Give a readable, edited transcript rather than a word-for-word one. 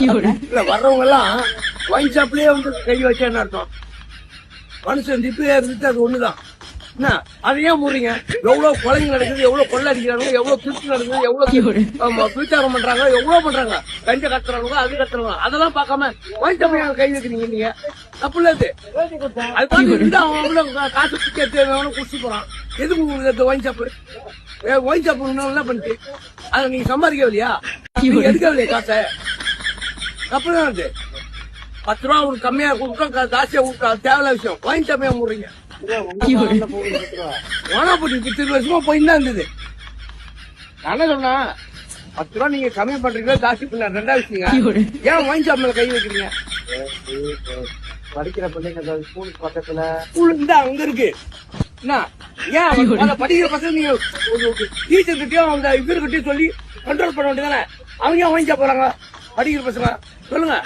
இல்ல வர்றவங்க எல்லாம் ஒயின் ஷாப்லயே வந்து கை வச்சேன்னு அர்த்தம். மனுஷன் திப்பே இருந்துட்டு அது ஒண்ணுதான். என்ன அதையே மூடுறீங்க? எவ்வளவு கொலைங்க நடக்குது, எவ்வளவு கொள்ளை அடிக்கிறாங்க, எவ்வளவு திருட்டு நடக்குது, எவ்வளவு விசாரம் பண்றாங்க, எவ்வளவு பண்றாங்க. கஞ்ச கத்துறாங்க, அது கத்துறாங்க. அதெல்லாம் பார்க்காம ஒயின் ஷாப்ல கை வைக்கிறீங்க நீங்க. தப்பு இல்ல அது. அதுதான் அவ்வளவு காசு டிக்கெட் குடிச்சு போறான். எதுக்கு உங்களுக்கு ஒயின் ஷாப்? ஒயின் ஷாப் என்ன பண்ணிட்டு அதை நீங்க சம்பாதிக்கவில்லையா? எடுக்கவில்லையா காசை? தப்புதான் அது. 10 ரூபா உங்களுக்கு கம்மியா கொடுத்தா ஜாஸ்தியா கொடுத்தா தேவையில்ல விஷயம். ஒயின் ஷாப்பே மூடுறீங்க. வானாப்பட்டி 10 வருஷமா போயிட்டு தான் இருந்தது. நான் என்ன சொன்னா 10 ரூபா நீங்க கம்மி பண்றீங்களா ஜாஸ்தி பண்ண 2வது விஷயம். ஏன் ஒயின் ஷாப் மேல கை வைக்கிறீங்க? படிக்கிற பிள்ளைங்க ஸ்கூல் பக்கத்துல ஸ்கூல் இந்த அங்க இருக்கு. என்ன ஏன் படிக்கிற பசங்க நீங்க டீச்சர் கிட்டயும் அவங்க இவர்கிட்டயும் சொல்லி கண்ட்ரோல் பண்ண வேண்டியதானே? அவங்க ஏன் ஒயின் ஷாப் போறாங்க? படிக்கிற பசங்க சொல்லுங்க.